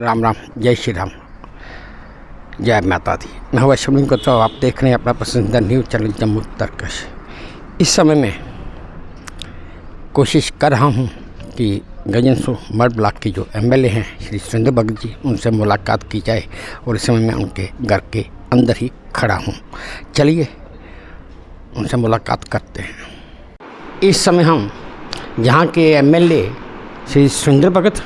राम राम, जय श्री राम, जय माता दी। मैं हूँ अश्विन को, तो आप देख रहे हैं अपना पसंदीदा न्यूज़ चैनल जम्मू तर्कश। इस समय में कोशिश कर रहा हूँ कि गजनसू मर्ड ब्लॉक के जो एमएलए हैं श्री सुरेंद्र भगत जी, उनसे मुलाकात की जाए। और इस समय मैं उनके घर के अंदर ही खड़ा हूँ। चलिए उनसे मुलाकात करते हैं। इस समय हम यहाँ के एमएलए श्री सुरेंद्र भगत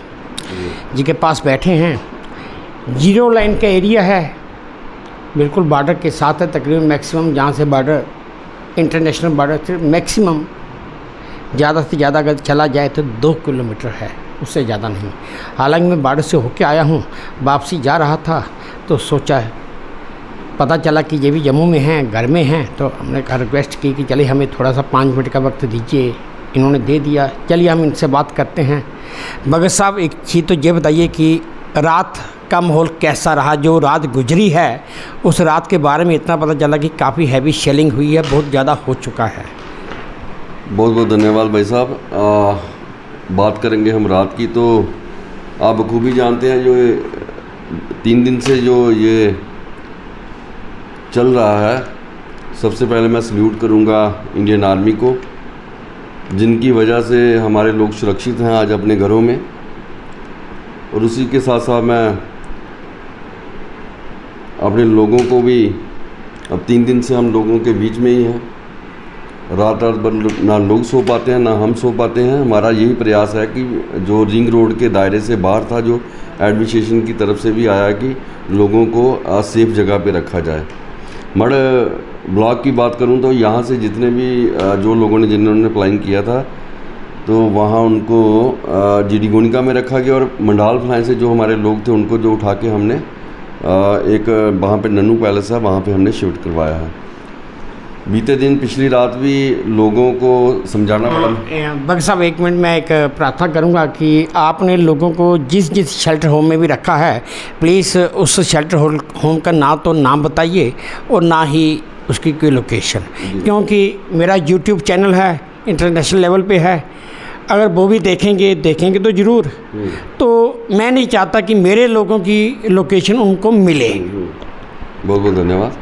जी के पास बैठे हैं। जीरो लाइन का एरिया है, बिल्कुल बॉर्डर के साथ है। तकरीबन मैक्सिमम जहाँ से बॉर्डर इंटरनेशनल बॉर्डर से मैक्सिमम ज़्यादा से ज़्यादा अगर चला जाए तो 2 किलोमीटर है, उससे ज़्यादा नहीं। हालांकि मैं बॉर्डर से होके आया हूँ, वापसी जा रहा था तो सोचा, पता चला कि ये भी जम्मू में हैं, घर में हैं। तो हमने कहा, रिक्वेस्ट की कि चलिए हमें थोड़ा सा 5 मिनट का वक्त दीजिए। इन्होंने दे दिया। चलिए हम इनसे बात करते हैं। भगत साहब, एक चीज़ तो ये बताइए कि रात का माहौल कैसा रहा? जो रात गुजरी है उस रात के बारे में इतना पता चला कि काफ़ी हैवी शेलिंग हुई है, बहुत ज़्यादा हो चुका है। बहुत बहुत धन्यवाद भाई साहब। बात करेंगे हम रात की, तो आप बखूबी जानते हैं जो 3 दिन से जो ये चल रहा है। सबसे पहले मैं सल्यूट करूंगा इंडियन आर्मी को, जिनकी वजह से हमारे लोग सुरक्षित हैं आज अपने घरों में। और उसी के साथ साथ मैं अपने लोगों को भी, अब 3 दिन से हम लोगों के बीच में ही हैं। रात रात भर ना लोग सो पाते हैं, ना हम सो पाते हैं। हमारा यही प्रयास है कि जो रिंग रोड के दायरे से बाहर था, जो एडमिनिस्ट्रेशन की तरफ से भी आया कि लोगों को सेफ जगह पे रखा जाए। मड ब्लॉक की बात करूं तो यहाँ से जितने भी जो लोगों ने जिन्होंने अप्लाई किया था, तो वहाँ उनको जीडी गोनिका में रखा गया। और मंडाल फ्लाई से जो हमारे लोग थे उनको जो उठा के हमने एक वहाँ पे नन्नू पैलेस है, वहाँ पे हमने शिफ्ट करवाया है। बीते दिन पिछली रात भी लोगों को समझाना पड़ा। भगत साहब, 1 मिनट में एक प्रार्थना करूंगा कि आपने लोगों को जिस जिस शेल्टर होम में भी रखा है, प्लीज़ उस शेल्टर होम का ना तो नाम बताइए और ना ही उसकी कोई लोकेशन, क्योंकि मेरा यूट्यूब चैनल है, इंटरनेशनल लेवल पे है। अगर वो भी देखेंगे तो ज़रूर। तो मैं नहीं चाहता कि मेरे लोगों की लोकेशन उनको मिले। बहुत बहुत धन्यवाद।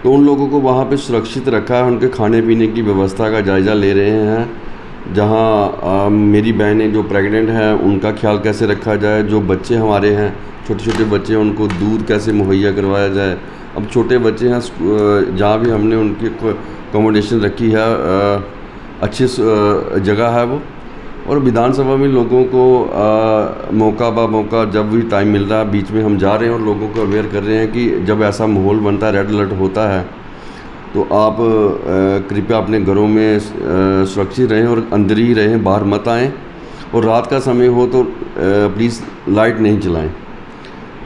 तो उन लोगों को वहाँ पे सुरक्षित रखा है। उनके खाने पीने की व्यवस्था का जायज़ा ले रहे हैं। जहाँ मेरी बहनें जो प्रेग्नेंट हैं उनका ख्याल कैसे रखा जाए, जो बच्चे हमारे हैं छोटे छोटे बच्चे हैं उनको दूध कैसे मुहैया करवाया जाए। अब छोटे बच्चे हैं, जहाँ भी हमने उनकी अकोमोडेशन रखी है, अच्छी जगह है वो। और विधानसभा में लोगों को मौका बा मौका जब भी टाइम मिल रहा है, बीच में हम जा रहे हैं और लोगों को अवेयर कर रहे हैं कि जब ऐसा माहौल बनता है, रेड अलर्ट होता है, तो आप कृपया अपने घरों में सुरक्षित रहें और अंदर ही रहें, बाहर मत आएं। और रात का समय हो तो प्लीज़ लाइट नहीं चलाएं।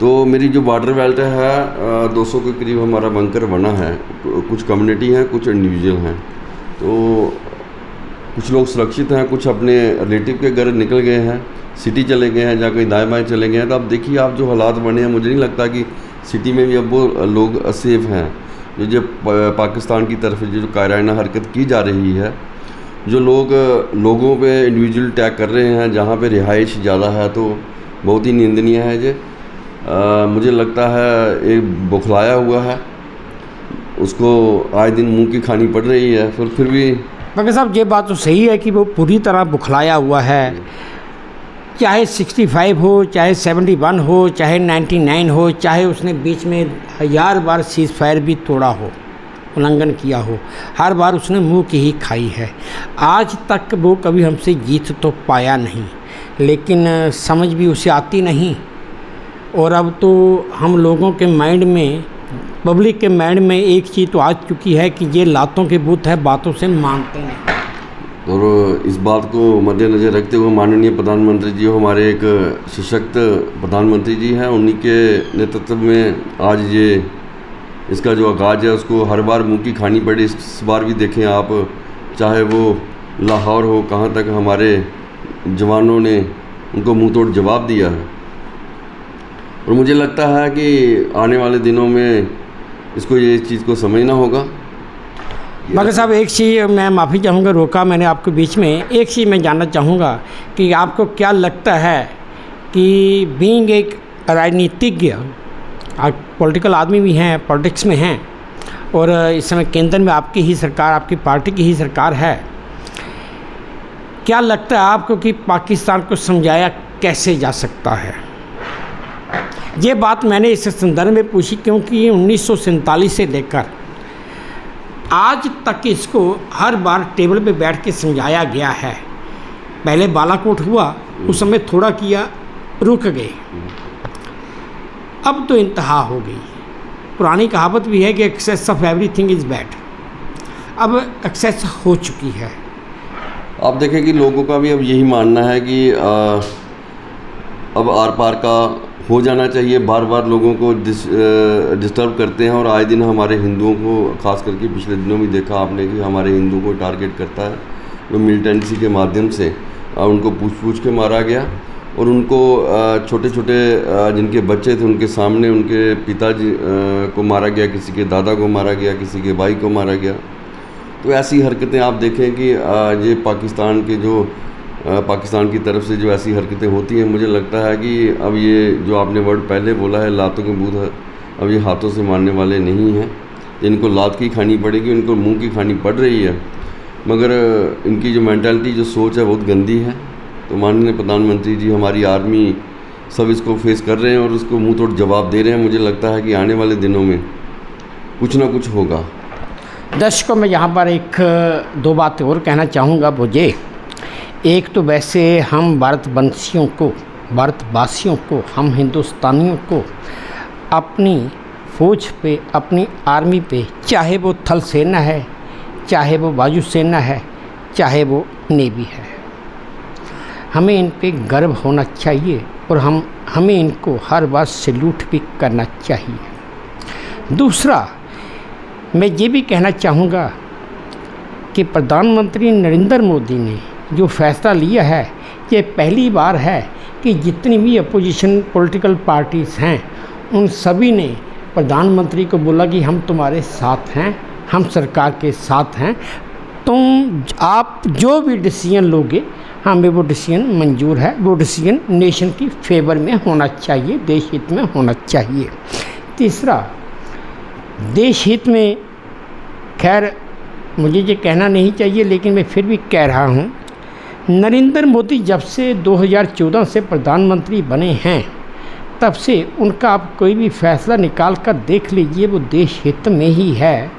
तो मेरी जो बॉर्डर बेल्ट है 200 के करीब हमारा बंकर बना है। कुछ कम्युनिटी हैं, कुछ इंडिविजुअल हैं। तो कुछ लोग सुरक्षित हैं, कुछ अपने रिलेटिव के घर निकल गए हैं, सिटी चले गए हैं, या कहीं दाएँ बाएँ चले गए हैं। तो अब देखिए आप जो हालात बने हैं, मुझे नहीं लगता कि सिटी में भी अब वो लोग सेफ हैं। जो पाकिस्तान की तरफ जो कायराना हरकत की जा रही है, जो लोगों पे इंडिविजुअल अटैक कर रहे हैं जहाँ पे रिहाइश ज़्यादा है, तो बहुत ही निंदनीय है। जो मुझे लगता है एक बौखलाया हुआ है, उसको आए दिन मुँह की खानी पड़ रही है। फिर भी भगत साहब, ये बात तो सही है कि वो पूरी तरह बुखलाया हुआ है। चाहे 65 हो, चाहे 71 हो, चाहे 99 हो, चाहे उसने बीच में 1000 बार सीज़ फायर भी तोड़ा हो, उल्लंघन किया हो, हर बार उसने मुंह की ही खाई है। आज तक वो कभी हमसे जीत तो पाया नहीं, लेकिन समझ भी उसे आती नहीं। और अब तो हम लोगों के माइंड में, पब्लिक के माइंड में एक चीज़ तो आ चुकी है कि ये लातों के बूत है, बातों से मानते नहीं। और इस बात को मद्देनज़र रखते हुए माननीय प्रधानमंत्री जी, हमारे एक सशक्त प्रधानमंत्री जी हैं, उन्हीं के नेतृत्व में आज ये इसका जो आगाज़ है उसको हर बार मुँह की खानी पड़ी। इस बार भी देखें आप, चाहे वो लाहौर हो, कहाँ तक हमारे जवानों ने उनको मुँह तोड़ जवाब दिया है। और मुझे लगता है कि आने वाले दिनों में इसको ये चीज़ को समझना होगा। मगर साहब, एक चीज़ मैं माफ़ी चाहूँगा, रोका मैंने आपको बीच में। एक चीज़ मैं जानना चाहूँगा कि आपको क्या लगता है कि बीइंग एक राजनीतिज्ञ, पॉलिटिकल आदमी भी हैं, पॉलिटिक्स में हैं, और इस समय केंद्र में आपकी ही सरकार, आपकी पार्टी की ही सरकार है। क्या लगता है आपको कि पाकिस्तान को समझाया कैसे जा सकता है? ये बात मैंने इस संदर्भ में पूछी क्योंकि 1947 से लेकर आज तक इसको हर बार टेबल पे बैठ के समझाया गया है। पहले बालाकोट हुआ, उस समय थोड़ा किया, रुक गए, अब तो इंतहा हो गई। पुरानी कहावत भी है कि excess of everything is bad. अब एक्सेस हो चुकी है। आप देखें कि लोगों का भी अब यही मानना है कि अब आर पार का हो जाना चाहिए। बार बार लोगों को डिस्टर्ब करते हैं और आए दिन हमारे हिंदुओं को, ख़ास करके पिछले दिनों में देखा आपने कि हमारे हिंदुओं को टारगेट करता है। वो मिलिटेंसी के माध्यम से उनको पूछ के मारा गया, और उनको छोटे छोटे जिनके बच्चे थे उनके सामने उनके पिताजी को मारा गया, किसी के दादा को मारा गया, किसी के भाई को मारा गया। तो ऐसी हरकतें आप देखें कि ये पाकिस्तान की तरफ से जो ऐसी हरकतें होती हैं, मुझे लगता है कि अब ये जो आपने वर्ड पहले बोला है, लातों के बूथ, अब ये हाथों से मारने वाले नहीं हैं। इनको लात की खानी पड़ेगी, इनको मुंह की खानी पड़ रही है, मगर इनकी जो मेंटालिटी, जो सोच है, बहुत गंदी है। तो माननीय प्रधानमंत्री जी, हमारी आर्मी सब इसको फेस कर रहे हैं और उसको मुंह तोड़ जवाब दे रहे हैं। मुझे लगता है कि आने वाले दिनों में कुछ ना कुछ होगा। दर्शकों, मैं यहाँ पर दो बातें और कहना चाहूँगा मुझे। एक तो वैसे हम भारतवंशियों को, भारतवासियों को, हम हिंदुस्तानियों को अपनी फ़ौज पे, अपनी आर्मी पे, चाहे वो थल सेना है, चाहे वो वायुसेना है, चाहे वो नेवी है, हमें इन पे गर्व होना चाहिए और हमें इनको हर बार सैल्यूट भी करना चाहिए। दूसरा, मैं ये भी कहना चाहूँगा कि प्रधानमंत्री नरेंद्र मोदी ने जो फैसला लिया है, ये पहली बार है कि जितनी भी अपोजिशन पॉलिटिकल पार्टीज़ हैं, उन सभी ने प्रधानमंत्री को बोला कि हम तुम्हारे साथ हैं, हम सरकार के साथ हैं, आप जो भी डिसीजन लोगे हमें वो डिसीजन मंजूर है, वो डिसीजन नेशन की फेवर में होना चाहिए, देश हित में होना चाहिए। तीसरा, देश हित में, खैर मुझे ये कहना नहीं चाहिए लेकिन मैं फिर भी कह रहा हूँ, नरेंद्र मोदी जब से 2014 से प्रधानमंत्री बने हैं, तब से उनका आप कोई भी फैसला निकाल कर देख लीजिए, वो देश हित में ही है,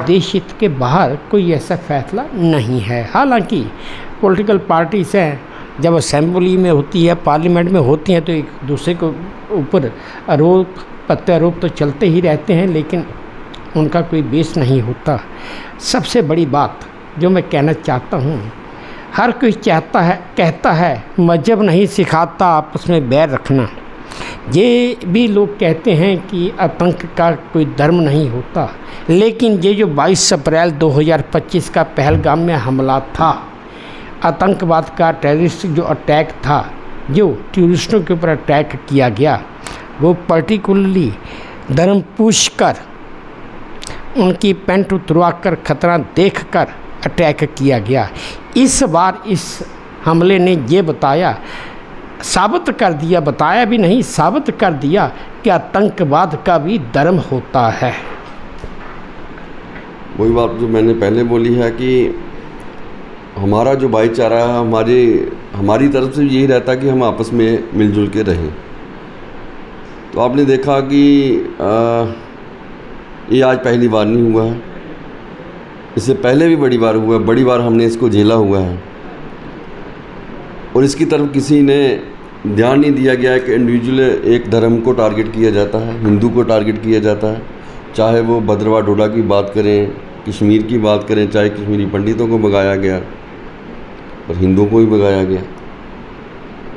देश हित के बाहर कोई ऐसा फैसला नहीं है। हालांकि पॉलिटिकल पार्टीज़ हैं, जब असेंबली में होती है, पार्लियामेंट में होती हैं, तो एक दूसरे के ऊपर आरोप प्रत्यारोप तो चलते ही रहते हैं, लेकिन उनका कोई बेस नहीं होता। सबसे बड़ी बात जो मैं कहना चाहता हूँ, हर कोई कहता है मजहब नहीं सिखाता आपस में बैर रखना। ये भी लोग कहते हैं कि आतंक का कोई धर्म नहीं होता, लेकिन ये जो 22 अप्रैल 2025 का पहलगाम में हमला था, आतंकवाद का टेररिस्ट जो अटैक था, जो टूरिस्टों के ऊपर अटैक किया गया, वो पर्टिकुलरली धर्म पूछ कर, उनकी पैंट उतरवा कर, खतरा देख कर अटैक किया गया। इस बार इस हमले ने ये साबित कर दिया, बताया भी नहीं, साबित कर दिया कि आतंकवाद का भी धर्म होता है। वही बात जो मैंने पहले बोली है कि हमारा जो भाईचारा है, हमारी तरफ से यही रहता है कि हम आपस में मिलजुल के रहें। तो आपने देखा कि ये आज पहली बार नहीं हुआ है, इससे पहले भी बड़ी बार हुआ है, बड़ी बार हमने इसको झेला हुआ है, और इसकी तरफ किसी ने ध्यान नहीं दिया गया है कि इंडिविजुअल एक धर्म को टारगेट किया जाता है, हिंदू को टारगेट किया जाता है। चाहे वो भद्रवा डोडा की बात करें, कश्मीर की बात करें, चाहे कश्मीरी पंडितों को भगाया गया और हिंदुओं को भी भगाया गया।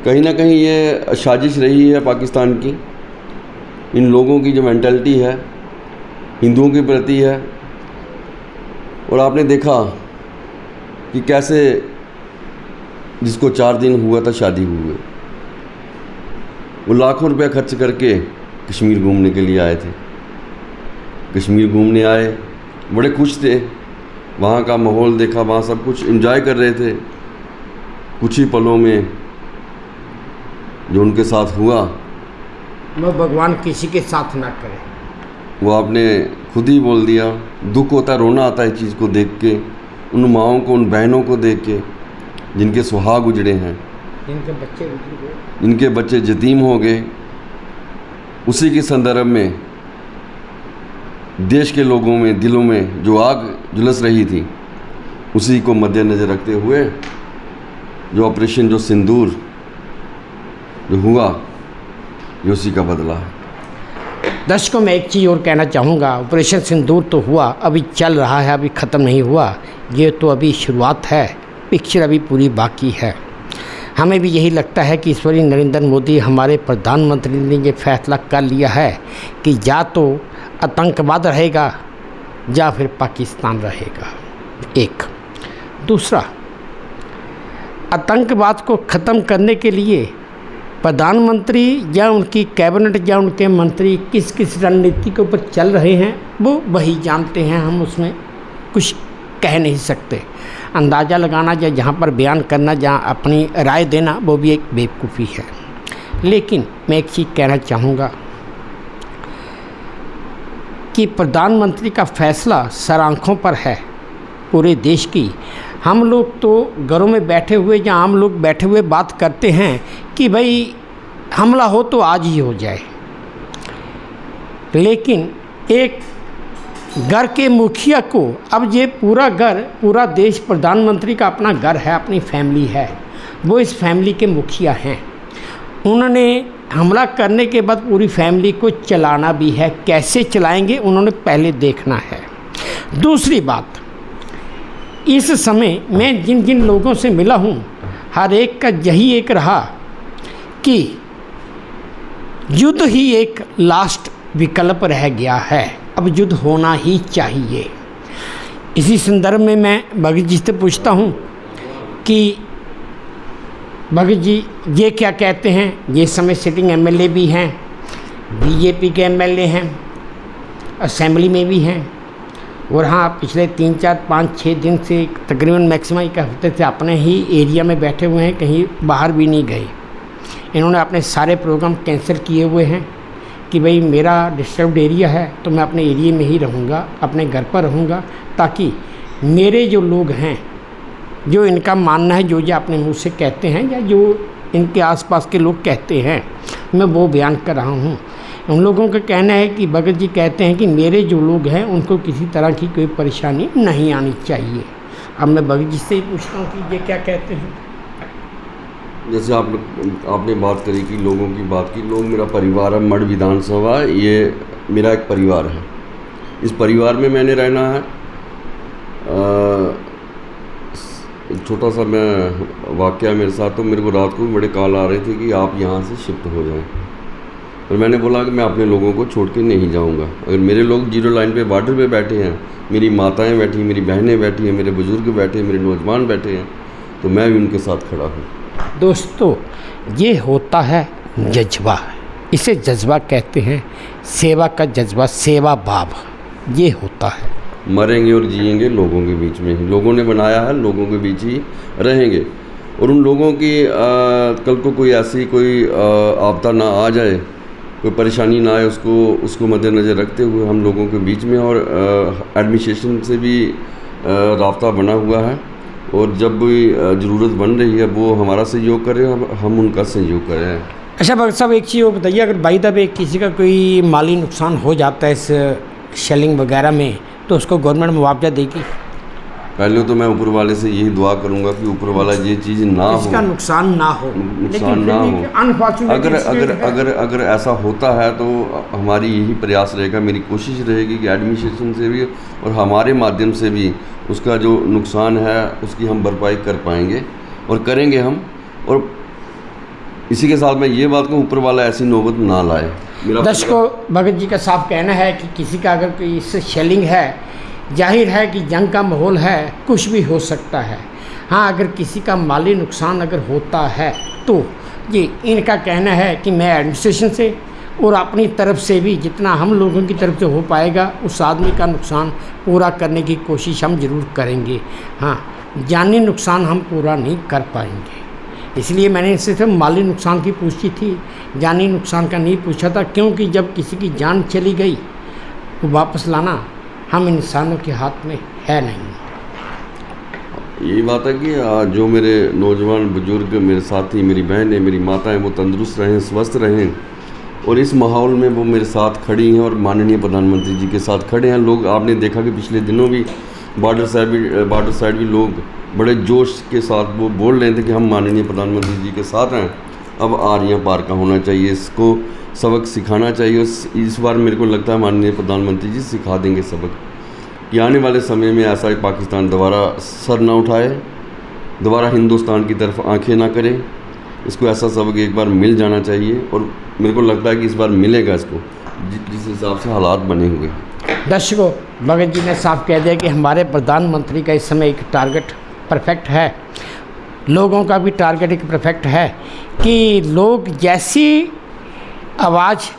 कहीं ना कहीं ये साजिश रही है पाकिस्तान की। इन लोगों की जो मेंटालिटी है हिंदुओं के प्रति है, और आपने देखा कि कैसे जिसको 4 दिन हुआ था शादी हुई, वो लाखों रुपया खर्च करके कश्मीर घूमने के लिए आए थे। कश्मीर घूमने आए, बड़े खुश थे, वहाँ का माहौल देखा, वहाँ सब कुछ एंजॉय कर रहे थे। कुछ ही पलों में जो उनके साथ हुआ वो भगवान किसी के साथ ना करे। वो आपने खुद ही बोल दिया। दुख होता है, रोना आता है चीज़ को देख के, उन माँओं को, उन बहनों को देख के जिनके सुहाग उजड़े हैं, जिनके बच्चे उजड़ गए, जिनके बच्चे यतीम हो गए। उसी के संदर्भ में देश के लोगों में, दिलों में जो आग झुलस रही थी, उसी को मद्देनज़र रखते हुए जो ऑपरेशन, जो सिंदूर जो हुआ, ये उसी का बदला है। दर्शकों में एक चीज़ और कहना चाहूँगा, ऑपरेशन सिंदूर तो हुआ, अभी चल रहा है, अभी ख़त्म नहीं हुआ। ये तो अभी शुरुआत है, पिक्चर अभी पूरी बाकी है। हमें भी यही लगता है कि ईश्वरी नरेंद्र मोदी, हमारे प्रधानमंत्री ने ये फैसला कर लिया है कि या तो आतंकवाद रहेगा या फिर पाकिस्तान रहेगा। एक दूसरा, आतंकवाद को ख़त्म करने के लिए प्रधानमंत्री या उनकी कैबिनेट या उनके मंत्री किस किस रणनीति के ऊपर चल रहे हैं, वो वही जानते हैं। हम उसमें कुछ कह नहीं सकते। अंदाज़ा लगाना या जहाँ पर बयान करना, जहाँ अपनी राय देना, वो भी एक बेवकूफ़ी है। लेकिन मैं एक चीज़ कहना चाहूँगा कि प्रधानमंत्री का फैसला सर आँखों पर है पूरे देश की। हम लोग तो घरों में बैठे हुए या आम लोग बैठे हुए बात करते हैं कि भाई हमला हो तो आज ही हो जाए, लेकिन एक घर के मुखिया को, अब ये पूरा घर, पूरा देश प्रधानमंत्री का अपना घर है, अपनी फैमिली है, वो इस फैमिली के मुखिया हैं। उन्होंने हमला करने के बाद पूरी फैमिली को चलाना भी है, कैसे चलाएंगे उन्होंने पहले देखना है। दूसरी बात, इस समय मैं जिन जिन लोगों से मिला हूँ, हर एक का यही एक रहा कि युद्ध ही एक लास्ट विकल्प रह गया है, अब युद्ध होना ही चाहिए। इसी संदर्भ में मैं भगत जी से पूछता हूँ कि भगत जी ये क्या कहते हैं। ये समय सिटिंग एमएलए भी हैं, बीजेपी के एमएलए हैं, असेंबली में भी हैं, और हाँ पिछले 3, 4, 5, 6 दिन से तकरीबन मैक्सिमम 1 हफ्ते से अपने ही एरिया में बैठे हुए हैं, कहीं बाहर भी नहीं गए। इन्होंने अपने सारे प्रोग्राम कैंसिल किए हुए हैं कि भाई मेरा डिस्टर्ब्ड एरिया है तो मैं अपने एरिया में ही रहूँगा, अपने घर पर रहूँगा, ताकि मेरे जो लोग हैं, जो इनका मानना है, जो ये अपने मुँह से कहते हैं या जो इनके आसपास के लोग कहते हैं, मैं वो बयान कर रहा हूँ। उन लोगों का कहना है कि भगत जी कहते हैं कि मेरे जो लोग हैं उनको किसी तरह की कोई परेशानी नहीं आनी चाहिए। अब मैं भगत जी से ही पूछता हूँ कि ये क्या कहते हैं। जैसे आपने बात करी कि लोगों की बात की, लोग मेरा परिवार है, मढ़ विधानसभा ये मेरा एक परिवार है। इस परिवार में मैंने रहना है। एक छोटा सा मैं वाक़या मेरे साथ, तो मेरे को रात को भी बड़े कॉल आ रहे थे कि आप यहाँ से शिफ्ट हो जाएं, और मैंने बोला कि मैं अपने लोगों को छोड़ के नहीं जाऊँगा। अगर मेरे लोग जीरो लाइन पे, बॉर्डर पे बैठे हैं, मेरी माताएं बैठी, मेरी बहनें बैठी हैं, मेरे बुज़ुर्ग बैठे, मेरे नौजवान बैठे हैं, तो मैं भी उनके साथ खड़ा हूँ। दोस्तों, ये होता है जज्बा, इसे जज्बा कहते हैं, सेवा का जज्बा, सेवा भाव, ये होता है। मरेंगे और जिएंगे लोगों के बीच में ही, लोगों ने बनाया है, लोगों के बीच ही रहेंगे। और उन लोगों की कल को कोई ऐसी कोई आपदा ना आ जाए, कोई परेशानी ना आए, उसको मद्देनज़र रखते हुए हम लोगों के बीच में, और एडमिनिस्ट्रेशन से भी राब्ता बना हुआ है, और जब भी ज़रूरत बन रही है वो हमारा सहयोग कर रहे हैं, हम उनका सहयोग कर रहे हैं। अच्छा भगत साहब, एक चीज़ और बताइए, अगर बाई द वे किसी का कोई माली नुकसान हो जाता है इस शेलिंग वगैरह में, तो उसको गवर्नमेंट मुआवजा देगी? पहले तो मैं ऊपर वाले से यही दुआ करूंगा कि ऊपर वाला ये चीज़ ना हो, इसका नुकसान ना हो, नुकसान ना हो। अगर ऐसा होता है तो हमारी यही प्रयास रहेगा, मेरी कोशिश रहेगी कि एडमिनिस्ट्रेशन से भी और हमारे माध्यम से भी उसका जो नुकसान है उसकी हम भरपाई कर पाएंगे और करेंगे हम। और इसी के साथ मैं ये बात कहूँ, ऊपर वाला ऐसी नौबत ना लाए। दर्शकों, भगत जी का साफ कहना है कि किसी का अगर कोई इससे शेलिंग है, जाहिर है कि जंग का माहौल है, कुछ भी हो सकता है। हाँ, अगर किसी का माली नुकसान अगर होता है तो ये इनका कहना है कि मैं एडमिनिस्ट्रेशन से और अपनी तरफ से भी जितना हम लोगों की तरफ से हो पाएगा उस आदमी का नुकसान पूरा करने की कोशिश हम ज़रूर करेंगे। हाँ, जानी नुकसान हम पूरा नहीं कर पाएंगे, इसलिए मैंने इनसे सिर्फ माली नुकसान की पूछी थी, जानी नुकसान का नहीं पूछा था, क्योंकि जब किसी की जान चली गई वो वापस लाना हम इंसानों के हाथ में है नहीं। यही बात है कि जो मेरे नौजवान बुजुर्ग, मेरे साथी, मेरी बहनें, मेरी माताएं, वो तंदुरुस्त रहें, स्वस्थ रहें, और इस माहौल में वो मेरे साथ खड़ी हैं और माननीय प्रधानमंत्री जी के साथ खड़े हैं। लोग, आपने देखा कि पिछले दिनों भी बॉर्डर साइड भी लोग बड़े जोश के साथ वो बोल रहे थे कि हम माननीय प्रधानमंत्री जी के साथ हैं। अब आरियां पार का होना चाहिए, इसको सबक सिखाना चाहिए। इस बार मेरे को लगता है माननीय प्रधानमंत्री जी सिखा देंगे सबक कि आने वाले समय में ऐसा पाकिस्तान दोबारा सर ना उठाए, दोबारा हिंदुस्तान की तरफ आंखें ना करे। इसको ऐसा सबक एक बार मिल जाना चाहिए, और मेरे को लगता है कि इस बार मिलेगा इसको, जिस हिसाब से हालात बने हुए हैं। दर्शकों, भगत जी ने साफ कह दिया कि हमारे प्रधानमंत्री का इस समय एक टारगेट परफेक्ट है, लोगों का भी टारगेट एक परफेक्ट है कि लोग जैसी आवाज़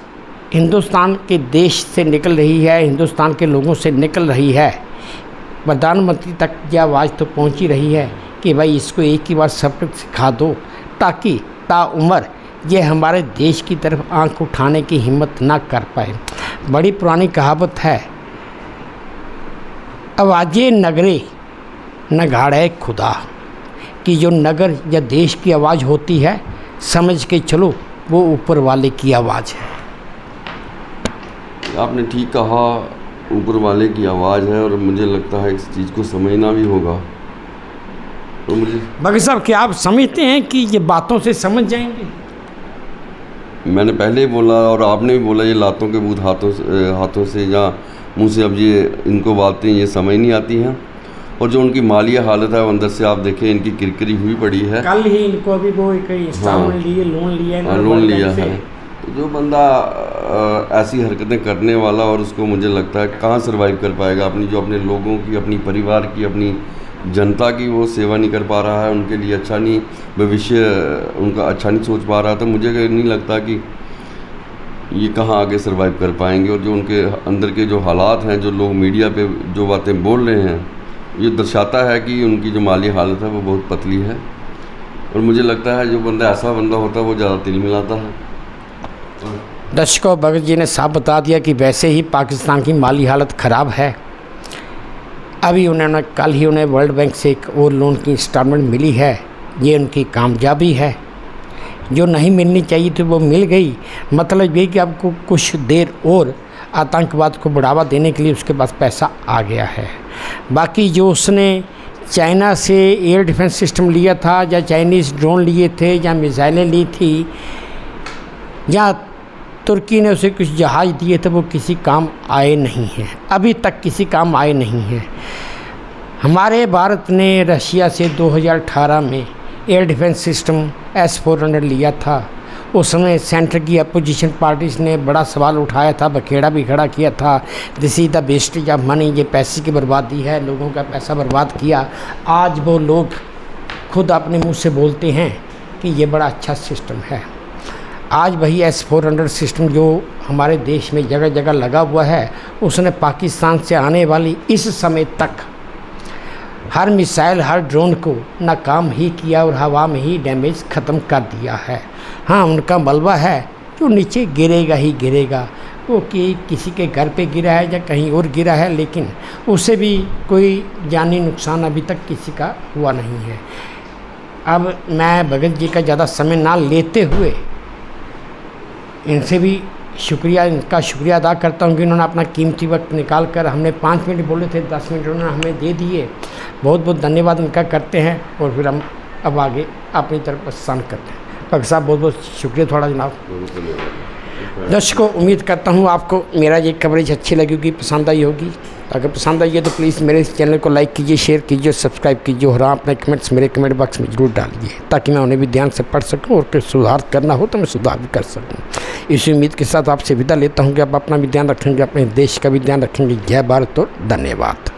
हिंदुस्तान के देश से निकल रही है, हिंदुस्तान के लोगों से निकल रही है, प्रधानमंत्री तक ये आवाज़ तो पहुंच ही रही है कि भाई इसको एक ही बार सबक सिखा दो, ताकि ताउम्र ये हमारे देश की तरफ आंख उठाने की हिम्मत ना कर पाए। बड़ी पुरानी कहावत है, आवाज़े नगरे नगाड़े खुदा, कि जो नगर या देश की आवाज़ होती है समझ के चलो वो ऊपर वाले की आवाज़ है। आपने ठीक कहा, ऊपर वाले की आवाज़ है, और मुझे लगता है इस चीज़ को समझना भी होगा। तो मुझे भगत साहब, क्या आप समझते हैं कि ये बातों से समझ जाएंगे? मैंने पहले ही बोला और आपने भी बोला, ये लातों के बूथ हाथों से या मुंह से अब ये इनको बातें ये समझ नहीं आती हैं। और जो उनकी मालिया हालत है वो अंदर से आप देखें, इनकी किरकिरी हुई पड़ी है। कल ही इनको अभी वो एक इंस्टॉलमेंट लिए, लोन लिया है। तो जो बंदा ऐसी हरकतें करने वाला, और उसको मुझे लगता है कहाँ सर्वाइव कर पाएगा, अपने लोगों की, अपनी परिवार की, अपनी जनता की वो सेवा नहीं कर पा रहा है, उनके लिए अच्छा नहीं, भविष्य उनका अच्छा नहीं सोच पा रहा। तो मुझे नहीं लगता कि ये कहाँ आगे सर्वाइव कर पाएंगे। और जो उनके अंदर के जो हालात हैं, जो लोग मीडिया पे जो बातें बोल रहे हैं, ये दर्शाता है कि उनकी जो माली हालत है वो बहुत पतली है। और मुझे लगता है जो बंदा ऐसा बंदा होता है वो ज़्यादा तिल मिलाता है। दर्शकों, भगत जी ने साफ बता दिया कि वैसे ही पाकिस्तान की माली हालत ख़राब है। अभी कल ही उन्हें वर्ल्ड बैंक से एक और लोन की इंस्टॉलमेंट मिली है, ये उनकी कामयाबी है। जो नहीं मिलनी चाहिए थी वो मिल गई। मतलब ये कि आपको कुछ देर और आतंकवाद को बढ़ावा देने के लिए उसके पास पैसा आ गया है। बाकी जो उसने चाइना से एयर डिफेंस सिस्टम लिया था, या चाइनीज़ ड्रोन लिए थे, या मिसाइलें ली थी, या तुर्की ने उसे कुछ जहाज़ दिए थे, वो किसी काम आए नहीं हैं, अभी तक किसी काम आए नहीं हैं। हमारे भारत ने रशिया से 2018 में एयर डिफेंस सिस्टम S-400 लिया था। उस समय सेंटर की अपोजिशन पार्टीज ने बड़ा सवाल उठाया था, बखेड़ा भी खड़ा किया था, this is the wastage of money, ये पैसे की बर्बादी है, लोगों का पैसा बर्बाद किया। आज वो लोग खुद अपने मुंह से बोलते हैं कि ये बड़ा अच्छा सिस्टम है। आज वही S-400 सिस्टम जो हमारे देश में जगह जगह लगा हुआ है, उसने पाकिस्तान से आने वाली इस समय तक हर मिसाइल, हर ड्रोन को नाकाम ही किया और हवा में ही डैमेज ख़त्म कर दिया है। हाँ, उनका मलबा है जो नीचे गिरेगा ही गिरेगा, वो कि किसी के घर पे गिरा है या कहीं और गिरा है, लेकिन उससे भी कोई जानी नुकसान अभी तक किसी का हुआ नहीं है। अब मैं भगत जी का ज़्यादा समय ना लेते हुए इनसे भी इनका शुक्रिया अदा करता हूँ कि इन्होंने अपना कीमती वक्त निकाल कर, हमने 5 मिनट बोले थे, 10 मिनट उन्होंने हमें दे दिए। बहुत बहुत धन्यवाद इनका करते हैं, और फिर हम अब आगे अपनी तरफ प्रस्थान करते हैं। डॉक्टर साहब, बहुत बहुत शुक्रिया थोड़ा जनाब। दर्शकों, उम्मीद करता हूँ आपको मेरा ये कवरेज अच्छी लगी होगी, पसंद आई होगी। अगर पसंद आई है तो प्लीज़ मेरे इस चैनल को लाइक कीजिए, शेयर कीजिए, सब्सक्राइब कीजिए, और हाँ, अपने कमेंट्स मेरे कमेंट बॉक्स में ज़रूर डालिए, ताकि मैं उन्हें भी ध्यान से पढ़ सकूं, और कुछ सुधार करना हो तो मैं सुधार भी कर सकूं। इसी उम्मीद के साथ आपसे विदा लेता हूं कि आप अपना भी ध्यान रखेंगे, अपने देश का भी ध्यान रखेंगे। जय भारत और धन्यवाद।